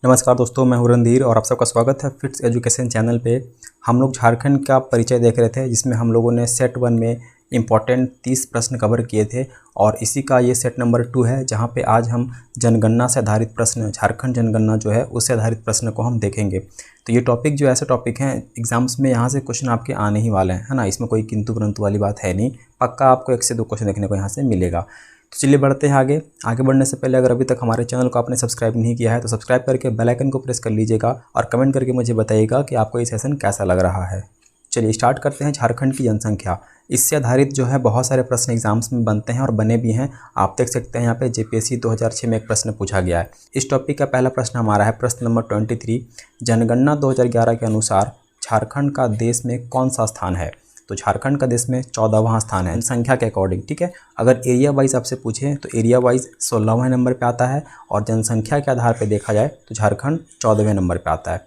नमस्कार दोस्तों, मैं हूं रणधीर और आप सबका स्वागत है फिट्स एजुकेशन चैनल पे। हम लोग झारखंड का परिचय देख रहे थे, जिसमें हम लोगों ने सेट 1 में इम्पॉर्टेंट 30 प्रश्न कवर किए थे और इसी का ये सेट नंबर 2 है, जहां पे आज हम जनगणना से आधारित प्रश्न, झारखंड जनगणना जो है उससे आधारित प्रश्न को हम देखेंगे। तो ये टॉपिक जो ऐसे टॉपिक हैं, एग्जाम्स में यहाँ से क्वेश्चन आपके आने ही वाले हैं, है ना। इसमें कोई किंतु परंतु वाली बात है नहीं, पक्का आपको 1 से 2 क्वेश्चन देखने को यहाँ से मिलेगा। तो चलिए बढ़ते हैं आगे। आगे बढ़ने से पहले अगर अभी तक हमारे चैनल को आपने सब्सक्राइब नहीं किया है तो सब्सक्राइब करके बेल आइकन को प्रेस कर लीजिएगा और कमेंट करके मुझे बताइएगा कि आपको ये सेशन कैसा लग रहा है। चलिए स्टार्ट करते हैं। झारखंड की जनसंख्या, इससे आधारित जो है बहुत सारे प्रश्न एग्जाम्स में बनते हैं और बने भी हैं। आप देख सकते हैं यहाँ पे जेपीएससी 2006 में एक प्रश्न पूछा गया है। इस टॉपिक का पहला प्रश्न हमारा है प्रश्न नंबर 23। जनगणना 2011 के अनुसार झारखंड का देश में कौन सा स्थान है? तो झारखंड का देश में 14वां स्थान है जनसंख्या के अकॉर्डिंग, ठीक है। अगर एरिया वाइज आपसे पूछे तो एरिया वाइज 16वें नंबर पे आता है और जनसंख्या के आधार पे देखा जाए तो झारखंड 14वें नंबर पे आता है।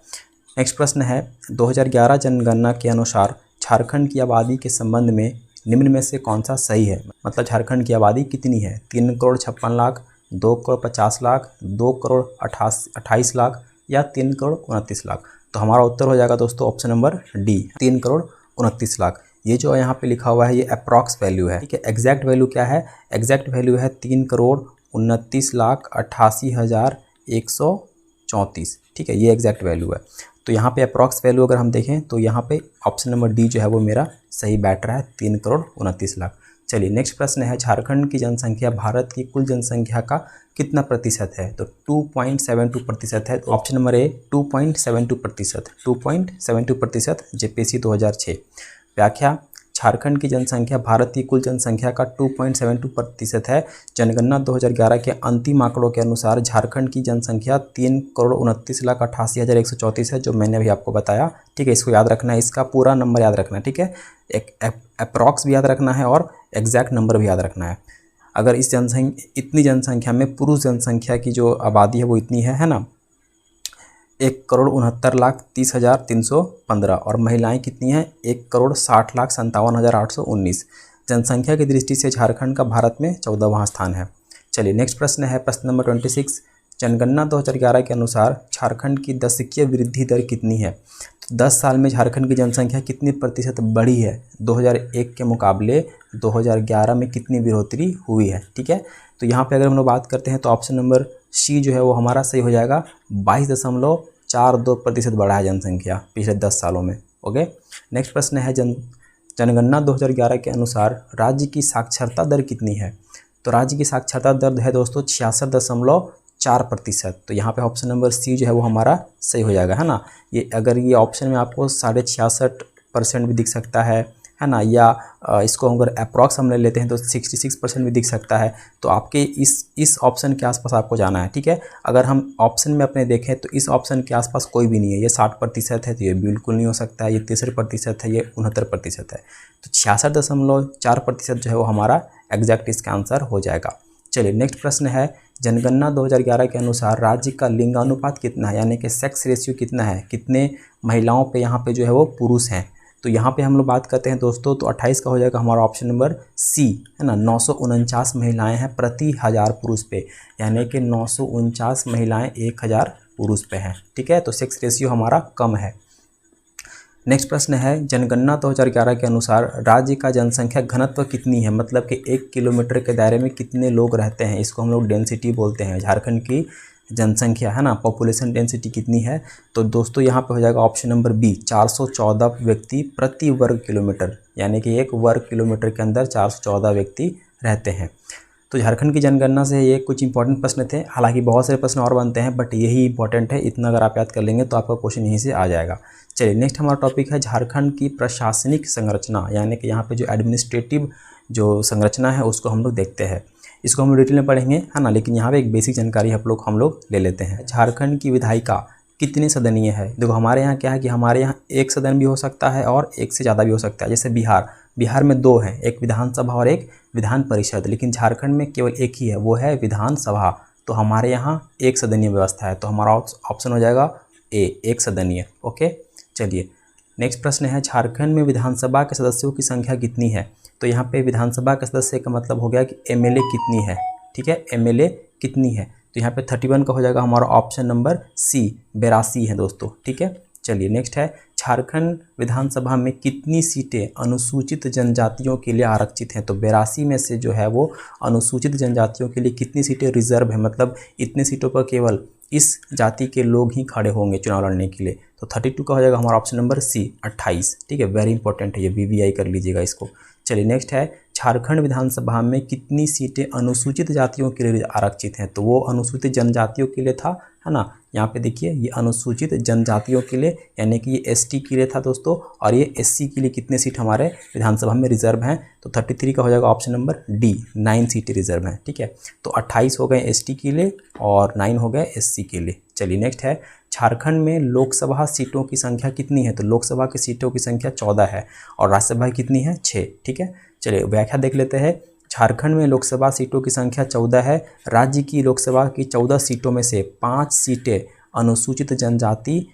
नेक्स्ट प्रश्न है 2011 जनगणना के अनुसार झारखंड की आबादी के संबंध में निम्न में से कौन सा सही है? मतलब झारखंड की आबादी कितनी है? 3 करोड़ 56 लाख, 2 करोड़ 50 लाख, 2 करोड़ 28 लाख या 3 करोड़ 29 लाख? तो हमारा उत्तर हो जाएगा दोस्तों option number D, 3 crore 29 lakh. ये जो यहाँ पे लिखा हुआ है ये अप्रॉक्स वैल्यू है, ठीक है। एग्जैक्ट वैल्यू क्या है? एग्जैक्ट वैल्यू है 3 करोड़ 29,88,134, ठीक है। ये एग्जैक्ट वैल्यू है। तो यहाँ पे अप्रॉक्स वैल्यू अगर हम देखें तो यहाँ पे ऑप्शन नंबर डी जो है वो मेरा सही बैठ रहा है, 3 करोड़ 29 लाख। चलिए नेक्स्ट प्रश्न है झारखंड की जनसंख्या भारत की कुल जनसंख्या का कितना प्रतिशत है? तो 2.72% है। तो ऑप्शन नंबर ए 2.72%, 2.72% जेपीएससी 2006। व्याख्या, झारखंड की जनसंख्या भारत की कुल जनसंख्या का 2.72% है। जनगणना 2011 के अंतिम आंकड़ों के अनुसार झारखंड की जनसंख्या 3 करोड़ 29,88,134 है, जो मैंने अभी आपको बताया, ठीक है। इसको याद रखना है, इसका पूरा नंबर याद रखना है, ठीक है। एक अप्रॉक्स भी याद रखना है और एग्जैक्ट नंबर भी याद रखना है। अगर इस इतनी जनसंख्या में पुरुष जनसंख्या की जो आबादी है वो इतनी है ना, 1,69,30,315 और महिलाएं कितनी हैं? 1,60,57,819। जनसंख्या की दृष्टि से झारखंड का भारत में 14वां स्थान है। चलिए नेक्स्ट प्रश्न है प्रश्न नंबर 26। जनगणना 2011 के अनुसार झारखंड की दशकीय वृद्धि दर कितनी है? तो 10 साल में झारखंड की जनसंख्या कितनी प्रतिशत बढ़ी है? 2001 के मुकाबले 2011 में कितनी बढ़ोतरी हुई है, ठीक है। तो यहाँ पे अगर हम लोग बात करते हैं तो ऑप्शन नंबर सी जो है वो हमारा सही हो जाएगा। 22.42% बढ़ा है जनसंख्या पिछले 10 सालों में। ओके, नेक्स्ट प्रश्न है जनगणना 2011 के अनुसार राज्य की साक्षरता दर कितनी है? तो राज्य की साक्षरता दर है दोस्तों 66.4%। तो यहाँ पे ऑप्शन नंबर सी जो है वो हमारा सही हो जाएगा, है ना। ये अगर ये ऑप्शन में आपको 66.5% भी दिख सकता है ना, या इसको अगर अप्रॉक्स हम ले लेते हैं तो 66% भी दिख सकता है। तो आपके इस ऑप्शन के आसपास आपको जाना है, ठीक है। अगर हम ऑप्शन में अपने देखें तो इस ऑप्शन के आसपास कोई भी नहीं है। ये 60% है तो ये बिल्कुल नहीं हो सकता है, ये 63% है, ये 69% है। तो 66.4% जो है वो हमारा एग्जैक्ट इसका आंसर हो जाएगा। चलिए नेक्स्ट प्रश्न है जनगणना 2011 के अनुसार राज्य का लिंगानुपात कितना है, यानी कि सेक्स रेशियो कितना है? कितने महिलाओं पे यहाँ पे जो है वो पुरुष हैं? तो यहाँ पे हम लोग बात करते हैं दोस्तों तो 28 का हो जाएगा हमारा ऑप्शन नंबर सी, है ना। 949 महिलाएं हैं प्रति 1000 पुरुष पे, यानी कि 949 महिलाएं 1000 पुरुष पे हैं, ठीक है। तो सेक्स रेशियो हमारा कम है। नेक्स्ट प्रश्न है जनगणना 2011 के अनुसार राज्य का जनसंख्या घनत्व कितनी है? मतलब कि 1 किलोमीटर के दायरे में कितने लोग रहते हैं, इसको हम लोग डेंसिटी बोलते हैं। झारखंड की जनसंख्या, है ना, पॉपुलेशन डेंसिटी कितनी है? तो दोस्तों यहाँ पे हो जाएगा ऑप्शन नंबर बी, 414 व्यक्ति प्रति वर्ग किलोमीटर, यानी कि 1 वर्ग किलोमीटर के अंदर 414 व्यक्ति रहते हैं। तो झारखंड की जनगणना से ये कुछ इंपॉर्टेंट प्रश्न थे। हालांकि बहुत सारे प्रश्न और बनते हैं बट यही इंपॉर्टेंट है, इतना अगर आप याद कर लेंगे तो आपका क्वेश्चन यहीं से आ जाएगा। चलिए नेक्स्ट हमारा टॉपिक है झारखंड की प्रशासनिक संरचना, यानी कि यहाँ पे जो एडमिनिस्ट्रेटिव जो संरचना है उसको हम लोग देखते हैं। इसको हम डिटेल में पढ़ेंगे, है ना, लेकिन यहाँ पे एक बेसिक जानकारी हम लोग ले लेते हैं। झारखंड की विधायिका कितनी सदनीय है? देखो हमारे यहाँ क्या है कि हमारे यहाँ एक सदन भी हो सकता है और एक से ज़्यादा भी हो सकता है। जैसे बिहार में 2 हैं, एक विधानसभा और एक विधान परिषद, लेकिन झारखंड में केवल एक ही है, वो है विधानसभा। तो हमारे यहाँ एक सदनीय व्यवस्था है, तो हमारा ऑप्शन हो जाएगा ए, एक सदनीय। ओके, चलिए नेक्स्ट प्रश्न है झारखंड में विधानसभा के सदस्यों की संख्या कितनी है? तो यहाँ पे विधानसभा के सदस्य का मतलब हो गया कि एमएलए कितनी है, ठीक है, एमएलए कितनी है? तो यहाँ पे 31 का हो जाएगा हमारा ऑप्शन नंबर सी 82 है दोस्तों। ठीक है, चलिए नेक्स्ट है, झारखंड विधानसभा में कितनी सीटें अनुसूचित जनजातियों के लिए आरक्षित हैं? तो 82 में से जो है वो अनुसूचित जनजातियों के लिए कितनी सीटें रिजर्व है, मतलब इतने सीटों पर केवल इस जाति के लोग ही खड़े होंगे चुनाव लड़ने के लिए। तो 32 का हो जाएगा हमारा ऑप्शन नंबर सी 28। ठीक है, वेरी इंपॉर्टेंट है ये, VVI कर लीजिएगा इसको। चलिए नेक्स्ट है, झारखंड विधानसभा में कितनी सीटें अनुसूचित जातियों के लिए आरक्षित हैं? तो वो अनुसूचित जनजातियों के लिए था, है ना। यहाँ पे देखिए ये अनुसूचित जनजातियों के लिए, यानी कि ये ST के लिए था दोस्तों, और ये SC के लिए कितने सीट हमारे विधानसभा में रिजर्व हैं? तो 33 का हो जाएगा ऑप्शन नंबर डी 9 सीटें रिजर्व हैं। ठीक है, तो 28 हो गए ST के लिए और 9 हो गए SC के लिए। चलिए नेक्स्ट है, झारखंड में लोकसभा सीटों की संख्या कितनी है? तो लोकसभा की सीटों की संख्या 14 है और राज्यसभा कितनी है? 6। ठीक है, चलिए व्याख्या देख लेते हैं। झारखंड में लोकसभा सीटों की संख्या 14 है। राज्य की लोकसभा की 14 सीटों में से 5 सीटें अनुसूचित जनजाति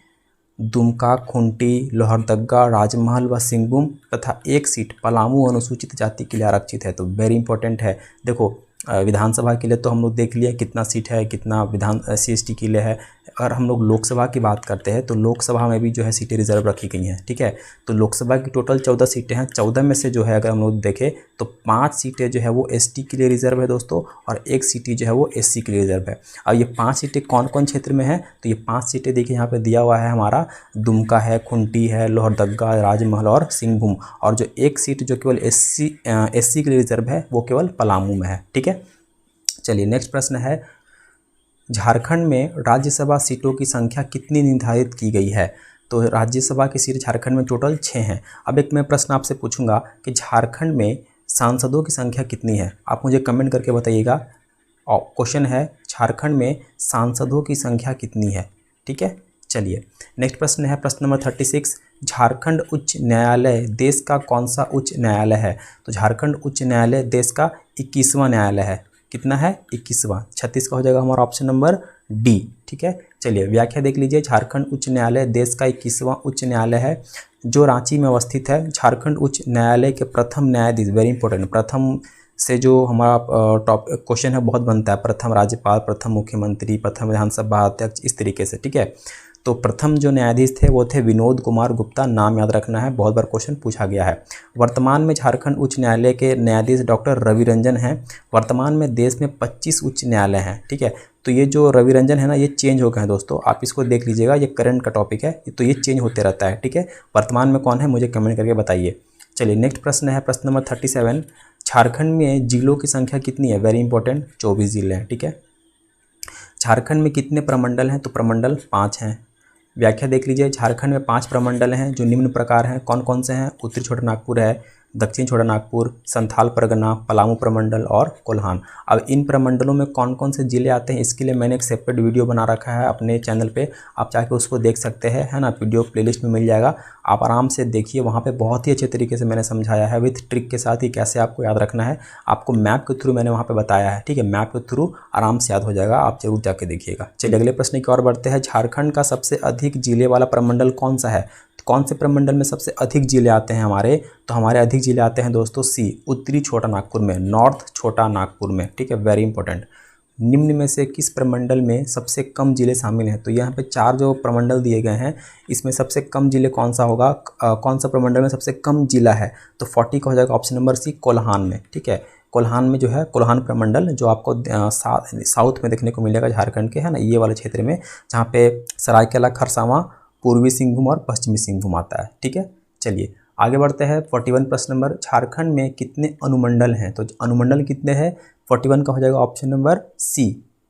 दुमका, खूंटी, लोहरदगा, राजमहल व सिंहभूम तथा 1 सीट पलामू अनुसूचित जाति के लिए आरक्षित है। तो वेरी इंपॉर्टेंट है। देखो विधानसभा के लिए तो हम लोग देख लिए कितना सीट है, कितना विधान SC/ST के लिए है। अगर हम लोग लोकसभा की बात करते हैं तो लोकसभा में भी जो है सीटें रिजर्व रखी गई हैं। ठीक है, तो लोकसभा की टोटल 14 सीटें हैं। 14 में से जो है अगर हम लोग देखें तो 5 सीटें जो है वो ST के लिए रिजर्व है दोस्तों, और 1 सीट जो है वो SC के लिए रिजर्व है। अब ये 5 सीटें कौन कौन क्षेत्र में है? तो ये 5 सीटें देखिए यहाँ पे दिया हुआ है हमारा, दुमका है, खूंटी है, लोहरदगा, राजमहल और सिंहभूम, और जो 1 सीट जो केवल SC के लिए रिजर्व है वो केवल पलामू में है। ठीक है, चलिए नेक्स्ट प्रश्न है, झारखंड में राज्यसभा सीटों की संख्या कितनी निर्धारित की गई है? तो राज्यसभा की सीट झारखंड में टोटल 6 हैं। अब एक मैं प्रश्न आपसे पूछूंगा कि झारखंड में सांसदों की संख्या कितनी है? आप मुझे कमेंट करके बताइएगा। और क्वेश्चन है, झारखंड में सांसदों की संख्या कितनी है? ठीक है, चलिए नेक्स्ट प्रश्न है, प्रश्न नंबर 36, झारखंड उच्च न्यायालय देश का कौन सा उच्च न्यायालय है? तो झारखंड उच्च न्यायालय देश का 21वां न्यायालय है। कितना है? 21वां। 36 का हो जाएगा हमारा ऑप्शन नंबर डी। ठीक है, चलिए व्याख्या देख लीजिए। झारखंड उच्च न्यायालय देश का 21वां उच्च न्यायालय है जो रांची में अवस्थित है। झारखंड उच्च न्यायालय के प्रथम न्यायाधीश, वेरी इंपॉर्टेंट, प्रथम से जो हमारा टॉप क्वेश्चन है बहुत बनता है, प्रथम राज्यपाल, प्रथम मुख्यमंत्री, प्रथम विधानसभा अध्यक्ष, इस तरीके से। ठीक है, तो प्रथम जो न्यायाधीश थे वो थे विनोद कुमार गुप्ता, नाम याद रखना है, बहुत बार क्वेश्चन पूछा गया है। वर्तमान में झारखंड उच्च न्यायालय के न्यायाधीश डॉक्टर रवि रंजन हैं। वर्तमान में देश में 25 उच्च न्यायालय हैं। ठीक है, तो ये जो रवि रंजन है ना, ये चेंज हो गए हैं दोस्तों, आप इसको देख लीजिएगा, ये करंट का टॉपिक है, तो ये चेंज होते रहता है। ठीक है, वर्तमान में कौन है मुझे कमेंट करके बताइए। चलिए नेक्स्ट प्रश्न है, प्रश्न नंबर 37, झारखंड में जिलों की संख्या कितनी है? वेरी इंपॉर्टेंट, 24 जिले हैं। ठीक है, झारखंड में कितने प्रमंडल हैं? तो प्रमंडल 5 हैं। व्याख्या देख लीजिए। झारखंड में 5 प्रमंडल हैं जो निम्न प्रकार हैं। कौन कौन से हैं? उत्तरी छोटा नागपुर है, दक्षिण छोटा नागपुर, संथाल परगना, पलामू प्रमंडल और कोल्हान। अब इन प्रमंडलों में कौन कौन से जिले आते हैं इसके लिए मैंने एक सेपरेट वीडियो बना रखा है अपने चैनल पे, आप जाके उसको देख सकते हैं, है ना, वीडियो प्लेलिस्ट में मिल जाएगा, आप आराम से देखिए। वहाँ पे बहुत ही अच्छे तरीके से मैंने समझाया है विथ ट्रिक के साथ ही कैसे आपको याद रखना है, आपको मैप के थ्रू मैंने वहाँ पर बताया है। ठीक है, मैप के थ्रू आराम से याद हो जाएगा, आप जरूर जाके देखिएगा। चलिए अगले प्रश्न की ओर बढ़ते हैं। झारखंड का सबसे अधिक जिले वाला प्रमंडल कौन सा है? कौन से प्रमंडल में सबसे अधिक जिले आते हैं हमारे? तो हमारे अधिक जिले आते हैं दोस्तों सी, उत्तरी छोटा नागपुर में, नॉर्थ छोटा नागपुर में। ठीक है, वेरी इंपॉर्टेंट। निम्न में से किस प्रमंडल में सबसे कम जिले शामिल हैं? तो यहाँ पे 4 जो प्रमंडल दिए गए हैं, इसमें सबसे कम जिले कौन सा होगा? कौन सा प्रमंडल में सबसे कम जिला है? तो 40 का हो जाएगा ऑप्शन नंबर सी, कोल्हान में। ठीक है, कोल्हान में जो है, कोल्हान प्रमंडल जो आपको साउथ में देखने को मिलेगा झारखंड के, है ना, ये वाले क्षेत्र में, जहाँ पे सरायकेला, खरसावां, पूर्वी सिंहभूम और पश्चिमी सिंहभूम आता है। ठीक है, चलिए आगे बढ़ते हैं। 41 प्रश्न नंबर, झारखंड में कितने अनुमंडल हैं? तो अनुमंडल कितने हैं? 41 का हो जाएगा ऑप्शन नंबर सी,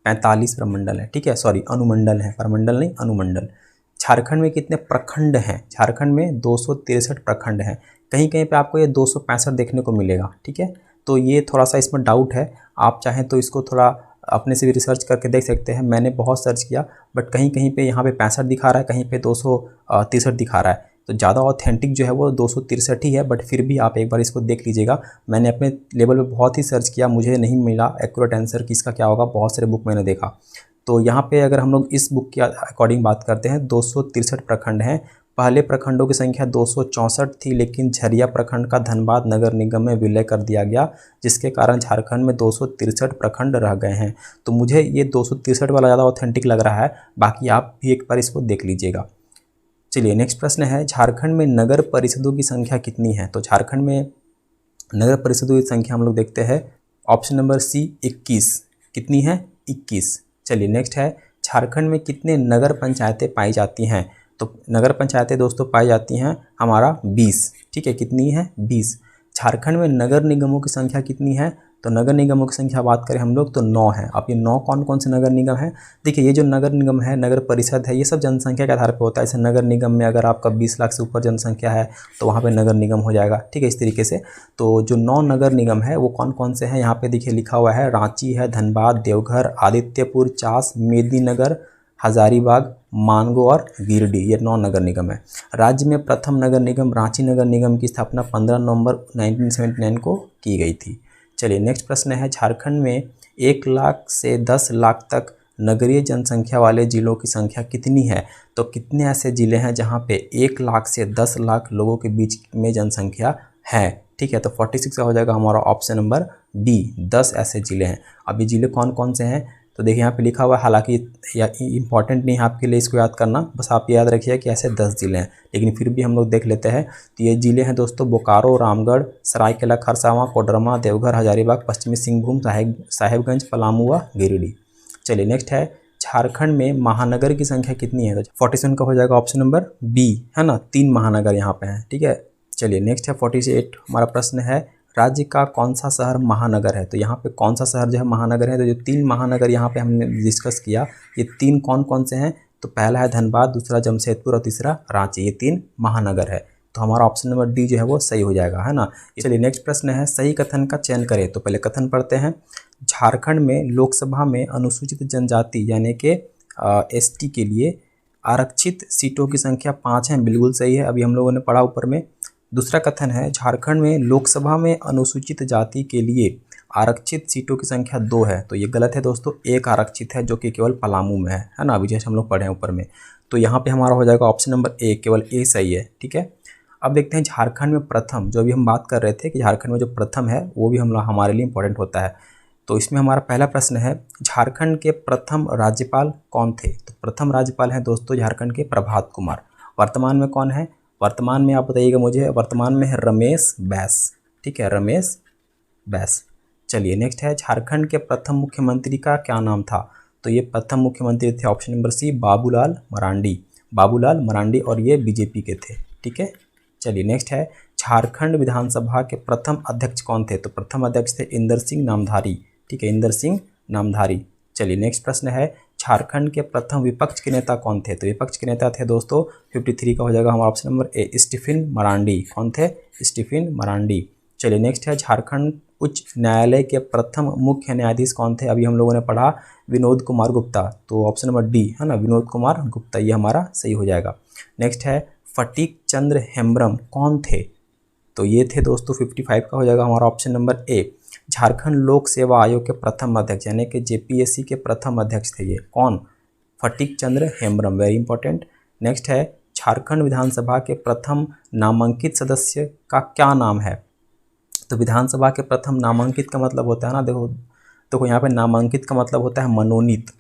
45 प्रमंडल है। ठीक है, सॉरी अनुमंडल है, प्रमंडल नहीं, अनुमंडल। झारखंड में कितने प्रखंड हैं? झारखंड में 263 प्रखंड हैं। कहीं कहीं पे आपको ये 265 देखने को मिलेगा। ठीक है, तो ये थोड़ा सा इसमें डाउट है, आप चाहें तो इसको थोड़ा अपने से भी रिसर्च करके देख सकते हैं। मैंने बहुत सर्च किया बट कहीं कहीं पे यहाँ पे 65 दिखा रहा है, कहीं पे 263 दिखा रहा है, तो ज़्यादा ऑथेंटिक जो है वो 263 ही है, बट फिर भी आप एक बार इसको देख लीजिएगा। मैंने अपने लेवल पे बहुत ही सर्च किया, मुझे नहीं मिला एक्यूरेट आंसर कि इसका क्या होगा, बहुत सारे बुक मैंने देखा। तो यहाँ पे अगर हम लोग इस बुक के अकॉर्डिंग बात करते हैं, 263 प्रखंड हैं, पहले प्रखंडों की संख्या 264 थी, लेकिन झरिया प्रखंड का धनबाद नगर निगम में विलय कर दिया गया, जिसके कारण झारखंड में 263 प्रखंड रह गए हैं। तो मुझे ये 263 वाला ज़्यादा ऑथेंटिक लग रहा है, बाकी आप भी एक बार इसको देख लीजिएगा। चलिए नेक्स्ट प्रश्न है, झारखंड में नगर परिषदों की संख्या कितनी है? तो झारखंड में नगर परिषदों की संख्या हम लोग देखते हैं, ऑप्शन नंबर सी 21। कितनी है? 21। चलिए नेक्स्ट है, झारखंड में कितने नगर पंचायतें पाई जाती हैं? तो नगर पंचायतें दोस्तों पाई जाती हैं हमारा 20। ठीक है, कितनी है? 20। झारखंड में नगर निगमों की संख्या कितनी है? तो नगर निगमों की संख्या बात करें हम लोग तो 9 है। अब ये 9 कौन कौन से नगर निगम हैं? देखिए, ये जो नगर निगम है, नगर परिषद है, ये सब जनसंख्या के आधार पर होता है। जैसे नगर निगम में अगर आपका 20 लाख से ऊपर जनसंख्या है तो वहाँ पे नगर निगम हो जाएगा। ठीक है, इस तरीके से। तो जो 9 नगर निगम है वो कौन कौन से हैं यहाँ पे देखिए लिखा हुआ है, रांची है, धनबाद, देवघर, आदित्यपुर, चास, मेदिनीनगर, हजारीबाग, मानगो और गिरिडीह, ये 9 नगर निगम है। राज्य में प्रथम नगर निगम रांची नगर निगम की स्थापना 15 नवंबर 1979 को की गई थी। चलिए नेक्स्ट प्रश्न है, झारखंड में 1 लाख से 10 लाख तक नगरीय जनसंख्या वाले जिलों की संख्या कितनी है? तो कितने ऐसे ज़िले हैं जहां पे 1 लाख से 10 लाख लोगों के बीच में जनसंख्या है? ठीक है, तो 46 का हो जाएगा हमारा ऑप्शन नंबर डी, 10 ऐसे ज़िले हैं। अब ये ज़िले कौन कौन से हैं? तो देखिए यहाँ पे लिखा हुआ है, हालांकि इंपॉर्टेंट नहीं है आपके लिए इसको याद करना, बस आप याद रखिए कि ऐसे 10 ज़िले हैं, लेकिन फिर भी हम लोग देख लेते हैं। तो ये ज़िले हैं दोस्तों, बोकारो, रामगढ़, सरायकेला खरसावां, कोडरमा, देवघर, हजारीबाग, पश्चिमी सिंहभूम, साहेबगंज, पलामू व गिरिडीह। चलिए नेक्स्ट है, झारखंड में महानगर की संख्या कितनी है? तो 47 का हो जाएगा ऑप्शन नंबर बी, है ना, 3 महानगर यहाँ पे हैं। ठीक है, चलिए नेक्स्ट है 48 हमारा प्रश्न है, राज्य का कौन सा शहर महानगर है? तो यहाँ पे कौन सा शहर जो है महानगर है? तो जो 3 महानगर यहाँ पे हमने डिस्कस किया, ये 3 कौन कौन से हैं? तो पहला है धनबाद, दूसरा जमशेदपुर और तीसरा रांची, ये 3 महानगर है। तो हमारा ऑप्शन नंबर डी जो है वो सही हो जाएगा, है ना। चलिए नेक्स्ट प्रश्न है, सही कथन का चयन करें। तो पहले कथन पढ़ते हैं, झारखंड में लोकसभा में अनुसूचित जनजाति यानी कि ST के लिए आरक्षित सीटों की संख्या 5 है। बिल्कुल सही है, अभी हम लोगों ने पढ़ा ऊपर में। दूसरा कथन है, झारखंड में लोकसभा में अनुसूचित जाति के लिए आरक्षित सीटों की संख्या 2 है। तो ये गलत है दोस्तों, 1 आरक्षित है जो कि केवल पलामू में है ना, अभी जैसे हम लोग पढ़े हैं ऊपर में। तो यहाँ पे हमारा हो जाएगा ऑप्शन नंबर ए, केवल ए सही है। ठीक है, अब देखते हैं झारखंड में प्रथम, जो अभी हम बात कर रहे थे कि झारखंड में जो प्रथम है वो भी हमारे लिए इंपॉर्टेंट होता है। तो इसमें हमारा पहला प्रश्न है, झारखंड के प्रथम राज्यपाल कौन थे? तो प्रथम राज्यपाल हैं दोस्तों झारखंड के प्रभात कुमार। वर्तमान में कौन है? वर्तमान में आप बताइएगा मुझे, वर्तमान में है रमेश बैस। ठीक है, रमेश बैस। चलिए नेक्स्ट है, झारखंड के प्रथम मुख्यमंत्री का क्या नाम था? तो ये प्रथम मुख्यमंत्री थे option number C, Babulal Marandi. Babulal Marandi, और ये बीजेपी के थे। ठीक है, चलिए नेक्स्ट है, झारखंड विधानसभा के प्रथम अध्यक्ष कौन थे? तो प्रथम अध्यक्ष थे इंदर सिंह नामधारी। ठीक है, इंदर सिंह नामधारी। चलिए नेक्स्ट प्रश्न है, झारखंड के प्रथम विपक्ष के नेता कौन थे? तो विपक्ष के नेता थे दोस्तों 53 का हो जाएगा हमारा option number A, Stephen Marandi. कौन थे? स्टीफन मरांडी। चलिए नेक्स्ट है, झारखंड उच्च न्यायालय के प्रथम मुख्य न्यायाधीश कौन थे? अभी हम लोगों ने पढ़ा विनोद कुमार गुप्ता। तो ऑप्शन नंबर डी, है ना, विनोद कुमार गुप्ता, ये हमारा सही हो जाएगा। नेक्स्ट है, फटीक चंद्र हेम्ब्रम कौन थे? तो ये थे दोस्तों 55 का हो जाएगा हमारा ऑप्शन नंबर ए, झारखंड लोक सेवा आयोग के प्रथम अध्यक्ष यानी कि JPSC के प्रथम अध्यक्ष थे। ये कौन? फटीक चंद्र हेम्ब्रम, वेरी इंपॉर्टेंट। नेक्स्ट है, झारखंड विधानसभा के प्रथम नामांकित सदस्य का क्या नाम है? तो विधानसभा के प्रथम नामांकित का मतलब होता है ना, देखो यहाँ पे नामांकित का मतलब होता है मनोनीत।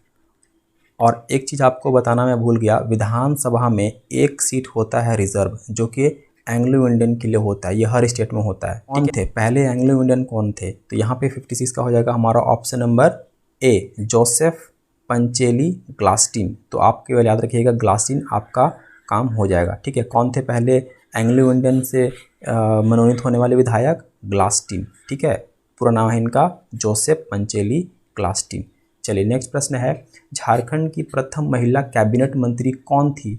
और एक चीज़ आपको बताना मैं भूल गया, विधानसभा में 1 सीट होता है रिजर्व, जो कि एंग्लो इंडियन के लिए होता है, ये हर स्टेट में होता है। ठीक थे, पहले एंग्लो इंडियन कौन थे? तो यहाँ पे 56 का हो जाएगा हमारा ऑप्शन नंबर ए, जोसेफ पंचेली ग्लास्टीन। तो आप केवल याद रखिएगा ग्लास्टीन, आपका काम हो जाएगा। ठीक है, कौन थे पहले एंग्लो इंडियन से मनोनीत होने वाले विधायक? ग्लास्टीन। ठीक है, पूरा नाम है इनका जोसेफ पंचेली ग्लास्टीन। चलिए नेक्स्ट प्रश्न है, झारखंड की प्रथम महिला कैबिनेट मंत्री कौन थी?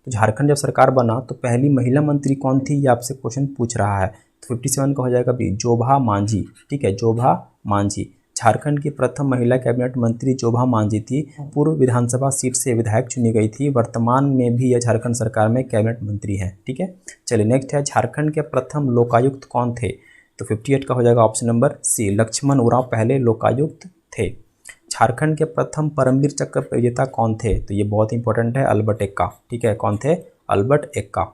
तो झारखंड जब सरकार बना तो पहली महिला मंत्री कौन थी, ये आपसे क्वेश्चन पूछ रहा है। तो 57 का हो जाएगा बी, जोभा मांझी। ठीक है, जोभा मांझी। झारखंड की प्रथम महिला कैबिनेट मंत्री जोभा मांझी थी। पूर्व विधानसभा सीट से विधायक चुनी गई थी। वर्तमान में भी यह झारखंड सरकार में कैबिनेट मंत्री हैं। ठीक है, चलिए नेक्स्ट है, झारखंड के प्रथम लोकायुक्त कौन थे? तो 58 का हो जाएगा option number C, Lakshman Oraon पहले लोकायुक्त थे। झारखंड के प्रथम परमवीर चक्र विजेता कौन थे? तो ये बहुत इंपॉर्टेंट है, अल्बर्ट एक्का। ठीक है, कौन थे? अल्बर्ट एक्का।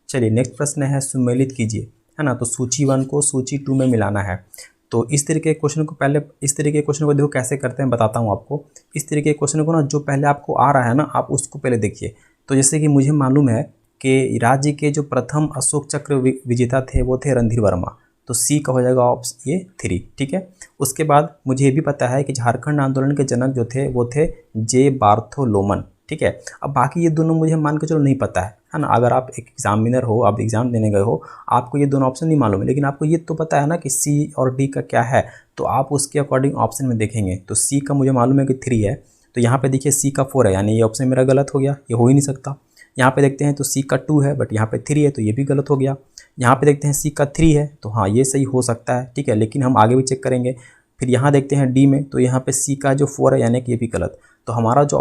चलिए नेक्स्ट प्रश्न है, सुमेलित कीजिए, है ना। तो सूची 1 को सूची 2 में मिलाना है। तो इस तरीके के क्वेश्चन को देखो कैसे करते हैं, बताता हूँ आपको। इस तरीके के क्वेश्चन को ना, जो पहले आपको आ रहा है ना, आप उसको पहले देखिए। तो जैसे कि मुझे मालूम है कि राज्य के जो प्रथम अशोक चक्र विजेता थे वो थे रणधीर वर्मा, तो सी का हो जाएगा ऑप्शन ये 3, ठीक है। उसके बाद मुझे ये भी पता है कि झारखंड आंदोलन के जनक जो थे वो थे जे बार्थोलोमन, ठीक है। अब बाकी ये दोनों मुझे मान के चलो नहीं पता है ना। अगर आप एक एग्जामिनर हो, आप एग्जाम देने गए हो, आपको ये दोनों ऑप्शन नहीं मालूम है, लेकिन आपको ये तो पता है ना कि सी और डी का क्या है, तो आप उसके अकॉर्डिंग ऑप्शन में देखेंगे। तो सी का मुझे मालूम है कि 3 है, तो यहाँ पे देखिए सी का 4 है, यानी ये ऑप्शन मेरा गलत हो गया, ये हो ही नहीं सकता। यहाँ पे देखते हैं तो सी का 2 है, बट यहाँ पे 3 है, तो ये भी गलत हो गया। यहाँ पे देखते हैं सी का 3 है, तो हाँ ये सही हो सकता है, ठीक है, लेकिन हम आगे भी चेक करेंगे। फिर यहाँ देखते हैं डी में, तो यहाँ पे सी का जो 4 है, यानी कि ये भी गलत। तो हमारा जो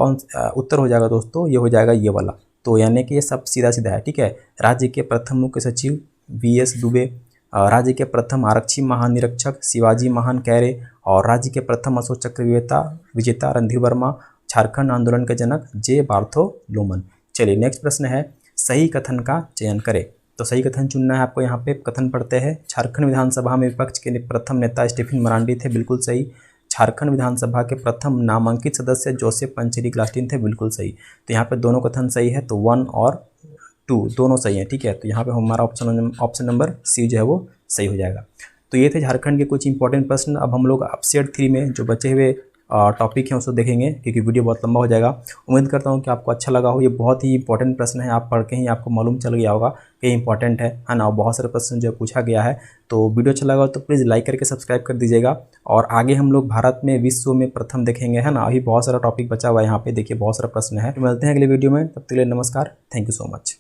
उत्तर हो जाएगा दोस्तों, ये हो जाएगा ये वाला। तो यानी कि ये सब सीधा सीधा है, ठीक है। राज्य के प्रथम मुख्य सचिव VS दुबे, राज्य के प्रथम आरक्षी महानिरीक्षक शिवाजी महान कैरे, और राज्य के प्रथम अशोक चक्र विजेता रणधीर वर्मा, झारखंड आंदोलन के जनक जे बार्थोलोमन। चलिए नेक्स्ट प्रश्न है, सही कथन का चयन करें। तो सही कथन चुनना है आपको। यहाँ पे कथन पढ़ते हैं, झारखंड विधानसभा में विपक्ष के प्रथम नेता स्टीफन मरांडी थे, बिल्कुल सही। झारखंड विधानसभा के प्रथम नामांकित सदस्य जोसेफ पंचेरी ग्लास्टीन थे, बिल्कुल सही। तो यहाँ पे दोनों कथन सही है, तो 1 और 2 दोनों सही है, ठीक है। तो यहाँ पे हमारा ऑप्शन नंबर सी जो है वो सही हो जाएगा। तो ये थे झारखंड के कुछ इंपॉर्टेंट प्रश्न। अब हम लोग अपसेट 3 में जो बचे हुए टॉपिक हैं उसको देखेंगे, क्योंकि वीडियो बहुत लंबा हो जाएगा। उम्मीद करता हूँ कि आपको अच्छा लगा हो। ये बहुत ही इंपॉर्टेंट प्रश्न है, आप पढ़ के ही आपको मालूम चल गया होगा कि इंपॉर्टेंट है ना। बहुत सारे प्रश्न जो पूछा गया है। तो वीडियो अच्छा लगा तो प्लीज़ लाइक करके सब्सक्राइब कर दीजिएगा। और आगे हम लोग भारत में विश्व में प्रथम देखेंगे, है ना। अभी बहुत सारा टॉपिक बचा हुआ है, यहाँ पे देखिए बहुत सारा प्रश्न है। मिलते हैं अगले वीडियो में, तब तक के लिए नमस्कार, थैंक यू सो मच।